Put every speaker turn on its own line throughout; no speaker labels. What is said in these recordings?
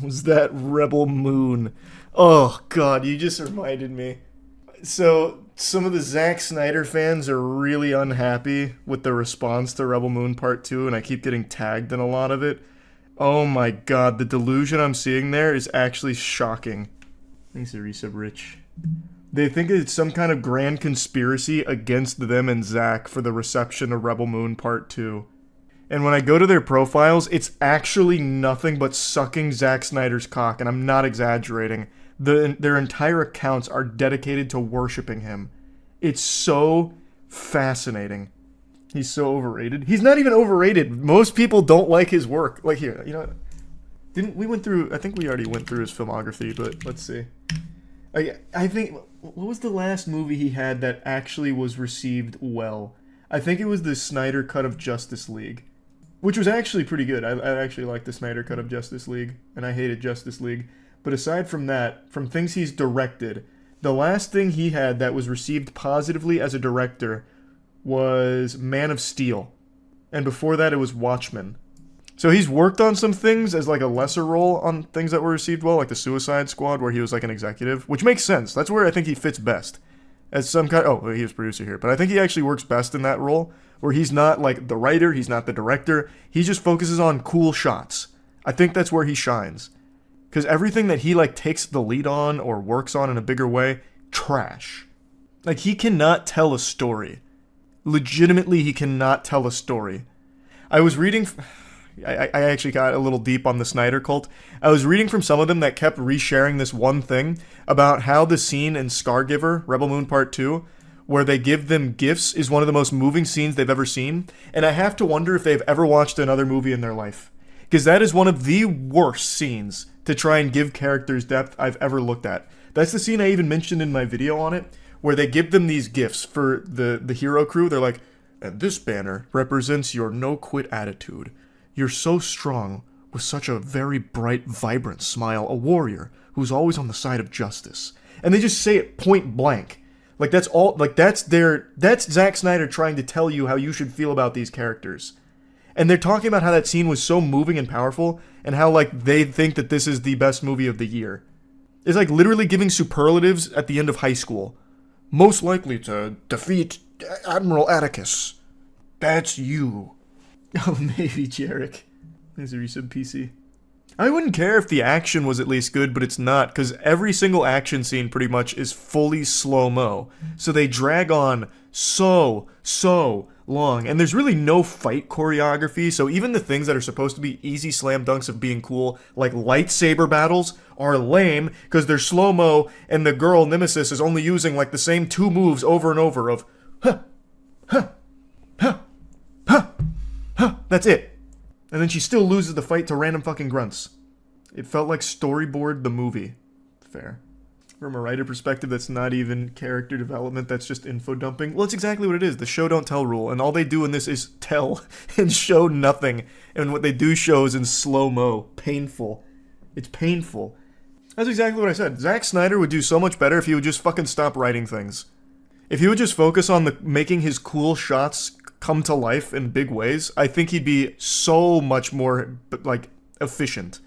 was that Rebel Moon. Oh god, you just reminded me. So, some of the Zack Snyder fans are really unhappy with the response to Rebel Moon Part 2, and I keep getting tagged in a lot of it. Oh my god, the delusion I'm seeing there is actually shocking. Thanks, Arisa Rich. They think it's some kind of grand conspiracy against them and Zack for the reception of Rebel Moon Part 2. And when I go to their profiles, it's actually nothing but sucking Zack Snyder's cock, and I'm not exaggerating. Their entire accounts are dedicated to worshiping him. It's so fascinating. He's so overrated. He's not even overrated. Most people don't like his work. Like here, you know what? Didn't we went through? I think we already went through his filmography, but let's see. I think what was the last movie he had that actually was received well? I think it was the Snyder cut of Justice League, which was actually pretty good. I actually liked the Snyder cut of Justice League, and I hated Justice League. But aside from that, from things he's directed, the last thing he had that was received positively as a director was Man of Steel. And before that, it was Watchmen. So he's worked on some things as like a lesser role on things that were received well, like the Suicide Squad, where he was like an executive, which makes sense. That's where I think he fits best. As some kind oh, he was producer here, but I think he actually works best in that role, where he's not like the writer, he's not the director, he just focuses on cool shots. I think that's where he shines. Because everything that he like takes the lead on or works on in a bigger way, trash. Like he cannot tell a story. Legitimately, he cannot tell a story. I was reading... I actually got a little deep on the Snyder cult. I was reading from some of them that kept resharing this one thing about how the scene in Scargiver, Rebel Moon Part 2, where they give them gifts, is one of the most moving scenes they've ever seen. And I have to wonder if they've ever watched another movie in their life. Because that is one of the worst scenes to try and give characters depth I've ever looked at. That's the scene I even mentioned in my video on it, where they give them these gifts for the hero crew. They're like, and this banner represents your no-quit attitude. You're so strong, with such a very bright, vibrant smile, a warrior who's always on the side of justice. And they just say it point blank. Like that's all, like that's Zack Snyder trying to tell you how you should feel about these characters. And they're talking about how that scene was so moving and powerful, and how like they think that this is the best movie of the year. It's like literally giving superlatives at the end of high school. Most likely to defeat Admiral Atticus. That's you. Oh, maybe, Jarek. There's a resub PC. I wouldn't care if the action was at least good, but it's not, because every single action scene pretty much is fully slow-mo. So they drag on so long, and there's really no fight choreography, so even the things that are supposed to be easy slam dunks of being cool, like lightsaber battles, are lame, because they're slow-mo, and the girl, Nemesis, is only using like the same two moves over and over of huh, huh, huh, huh. Huh, that's it. And then she still loses the fight to random fucking grunts. It felt like Storyboard the movie. Fair. From a writer perspective, that's not even character development, that's just info dumping. Well, that's exactly what it is, the show don't tell rule, and all they do in this is tell and show nothing. And what they do show is in slow-mo. Painful. It's painful. That's exactly what I said. Zack Snyder would do so much better if he would just fucking stop writing things. If he would just focus on making his cool shots come to life in big ways, I think he'd be so much more, like, efficient.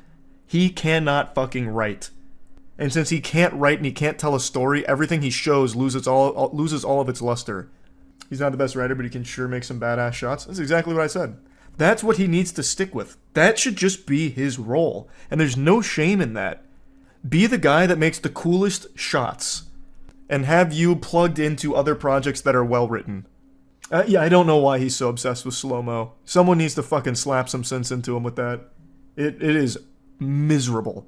He cannot fucking write. And since he can't write and he can't tell a story, everything he shows loses all of its luster. He's not the best writer, but he can sure make some badass shots. That's exactly what I said. That's what he needs to stick with. That should just be his role. And there's no shame in that. Be the guy that makes the coolest shots. And have you plugged into other projects that are well written. Yeah, I don't know why he's so obsessed with slow-mo. Someone needs to fucking slap some sense into him with that. It is miserable.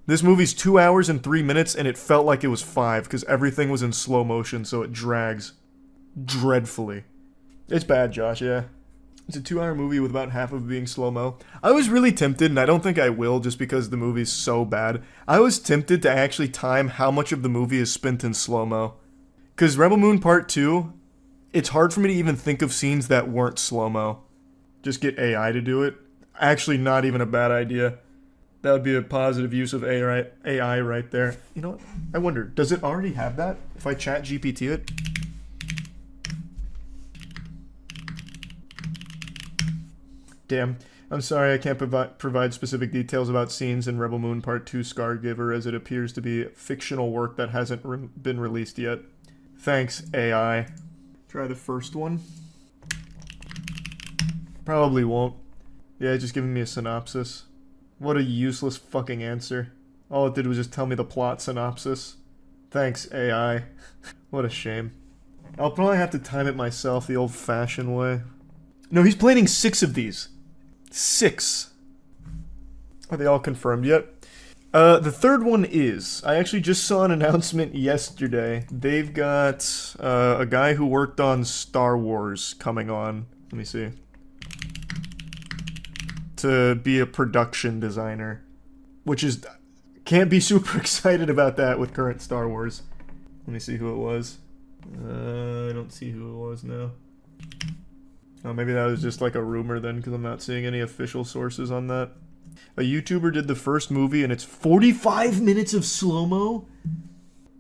This movie's 2 hours and 3 minutes, and it felt like it was 5, because everything was in slow motion, so it drags dreadfully. It's bad, Josh, yeah. It's a 2-hour movie with about half of it being slow-mo. I was really tempted, and I don't think I will just because the movie's so bad. I was tempted to actually time how much of the movie is spent in slow-mo. Because Rebel Moon Part 2... it's hard for me to even think of scenes that weren't slow-mo. Just get AI to do it. Actually, not even a bad idea. That would be a positive use of AI right there. You know what? I wonder, does it already have that? If I chat GPT it? Damn. I'm sorry I can't provide specific details about scenes in Rebel Moon Part 2 Scargiver, as it appears to be fictional work that hasn't been released yet. Thanks, AI. Try the first one. Probably won't. Yeah, just giving me a synopsis. What a useless fucking answer. All it did was just tell me the plot synopsis. Thanks, AI. What a shame. I'll probably have to time it myself the old-fashioned way. No, he's planning 6 of these. 6. Are they all confirmed yet? The third one is... I actually just saw an announcement yesterday. They've got a guy who worked on Star Wars coming on. Let me see. To be a production designer. Which is... Can't be super excited about that with current Star Wars. Let me see who it was. I don't see who it was now. Oh, maybe that was just like a rumor then, because I'm not seeing any official sources on that. A YouTuber did the first movie, and it's 45 minutes of slow-mo?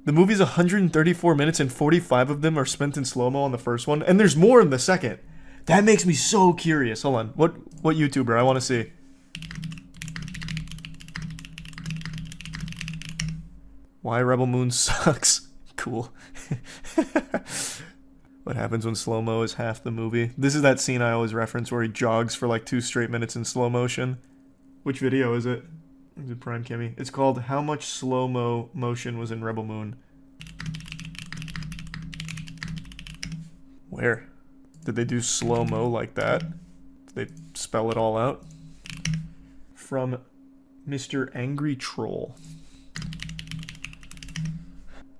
The movie's 134 minutes, and 45 of them are spent in slow-mo on the first one, and there's more in the second. That makes me so curious. Hold on. What YouTuber? I want to see. Why Rebel Moon sucks. Cool. What happens when slow-mo is half the movie? This is that scene I always reference where he jogs for like 2 straight minutes in slow motion. Which video is it? Is it Prime Kimmy? It's called How Much Slow-Mo Motion Was in Rebel Moon. Where? Did they do slow-mo like that? Did they spell it all out? From Mr. Angry Troll.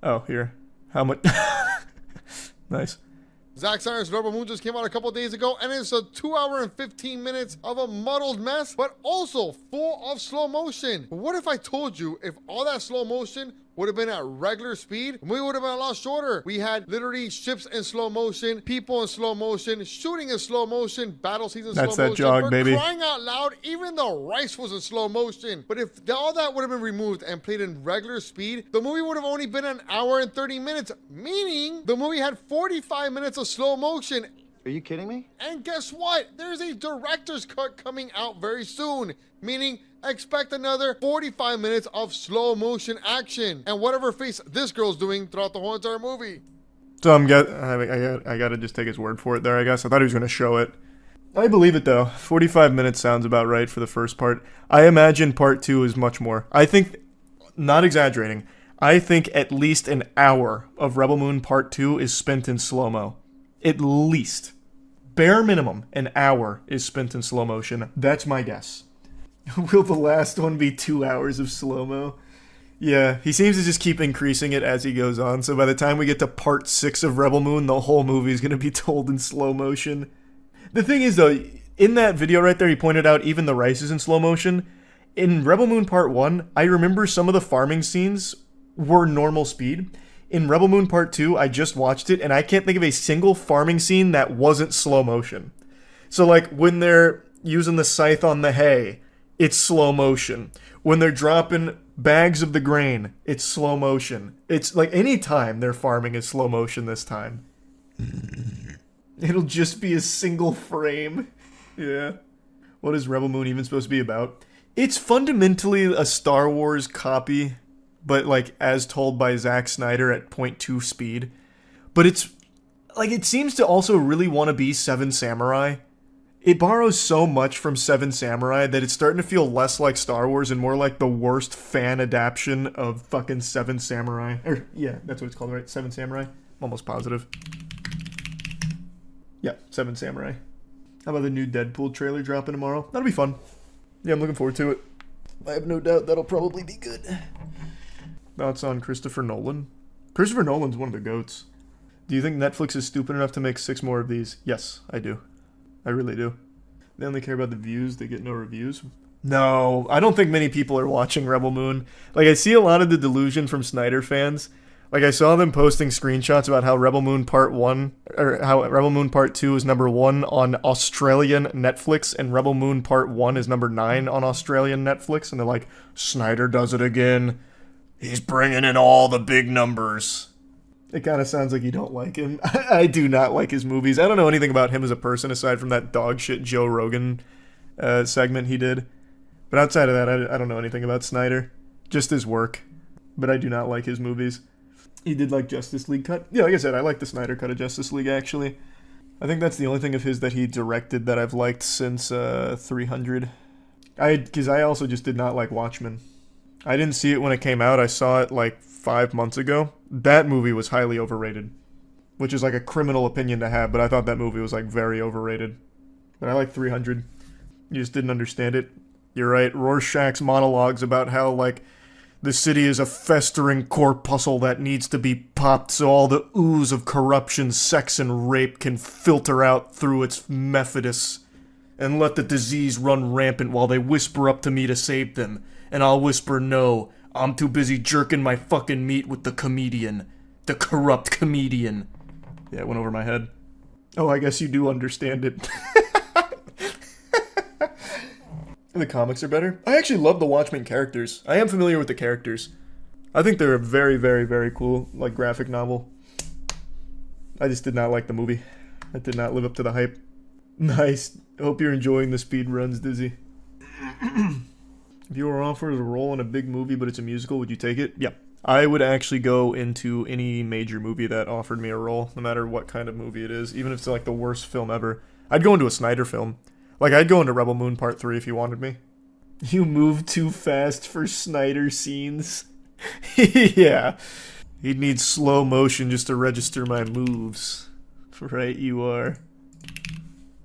Oh, here. How much... Nice.
Zack Snyder's Rebel Moon just came out a couple days ago, and it's a 2 hour and 15 minutes of a muddled mess, but also full of slow motion. But what if I told you if all that slow motion would have been at regular speed, we would have been a lot shorter. We had literally ships in slow motion, people in slow motion, shooting in slow motion, battle scenes in slow motion.
That's that jog,
For
baby.
crying out loud, even the rice was in slow motion. But if all that would have been removed and played in regular speed, the movie would have only been an hour and 30 minutes, meaning the movie had 45 minutes of slow motion.
Are you kidding me?
And guess what? There's a director's cut coming out very soon, meaning expect another 45 minutes of slow motion action and whatever face this girl's doing throughout the whole entire movie.
So I gotta just take his word for it there, I guess. I thought he was gonna show it. I believe it though. 45 minutes sounds about right for the first part. I imagine part 2 is much more. I think, not exaggerating, I think at least an hour of Rebel Moon Part 2 is spent in slow-mo. At least. Bare minimum, an hour is spent in slow motion. That's my guess. Will the last one be 2 hours of slow-mo? Yeah, he seems to just keep increasing it as he goes on, so by the time we get to part 6 of Rebel Moon, the whole movie is going to be told in slow motion. The thing is, though, in that video right there, he pointed out even the rice is in slow motion. In Rebel Moon Part 1, I remember some of the farming scenes were normal speed. In Rebel Moon Part 2, I just watched it, and I can't think of a single farming scene that wasn't slow motion. So, like, when they're using the scythe on the hay, it's slow motion. When they're dropping bags of the grain, it's slow motion. It's like any time they're farming is slow motion this time. It'll just be a single frame. Yeah. What is Rebel Moon even supposed to be about? It's fundamentally a Star Wars copy, but like as told by Zack Snyder at 0.2 speed. But it's like it seems to also really want to be Seven Samurai. It borrows so much from Seven Samurai that it's starting to feel less like Star Wars and more like the worst fan adaptation of fucking Seven Samurai. Or, yeah, that's what it's called, right? Seven Samurai? I'm almost positive. Yeah, Seven Samurai. How about the new Deadpool trailer dropping tomorrow? That'll be fun. Yeah, I'm looking forward to it. I have no doubt that'll probably be good. Thoughts on Christopher Nolan? Christopher Nolan's one of the GOATs. Do you think Netflix is stupid enough to make 6 more of these? Yes, I do. I really do. They only care about the views, they get no reviews. No, I don't think many people are watching Rebel Moon. Like, I see a lot of the delusion from Snyder fans. Like, I saw them posting screenshots about how Rebel Moon Part 1, or how Rebel Moon Part 2 is number 1 on Australian Netflix, and Rebel Moon Part 1 is number 9 on Australian Netflix, and they're like, Snyder does it again. He's bringing in all the big numbers. It kind of sounds like you don't like him. I do not like his movies. I don't know anything about him as a person aside from that dog shit Joe Rogan segment he did. But outside of that, I don't know anything about Snyder. Just his work. But I do not like his movies. He did like Justice League cut. Yeah, like I said, I like the Snyder cut of Justice League, actually. I think that's the only thing of his that he directed that I've liked since 300. Because I also just did not like Watchmen. I didn't see it when it came out. I saw it like 5 months ago. That movie was highly overrated. Which is like a criminal opinion to have, but I thought that movie was like very overrated. But I like 300. You just didn't understand it. You're right. Rorschach's monologues about how like the city is a festering corpuscle that needs to be popped so all the ooze of corruption, sex, and rape can filter out through its methodists. And let the disease run rampant while they whisper up to me to save them. And I'll whisper no. I'm too busy jerking my fucking meat with the comedian. The corrupt comedian. Yeah, it went over my head. Oh, I guess you do understand it. The comics are better. I actually love the Watchmen characters. I am familiar with the characters. I think they're a very, very, very cool, like, graphic novel. I just did not like the movie. It did not live up to the hype. Nice. I hope you're enjoying the speed runs, Dizzy. If you were offered a role in a big movie, but it's a musical, would you take it? Yeah. I would actually go into any major movie that offered me a role, no matter what kind of movie it is, even if it's like the worst film ever. I'd go into a Snyder film. Like, I'd go into Rebel Moon Part 3 if you wanted me. You move too fast for Snyder scenes. Yeah. He'd need slow motion just to register my moves. Right, you are.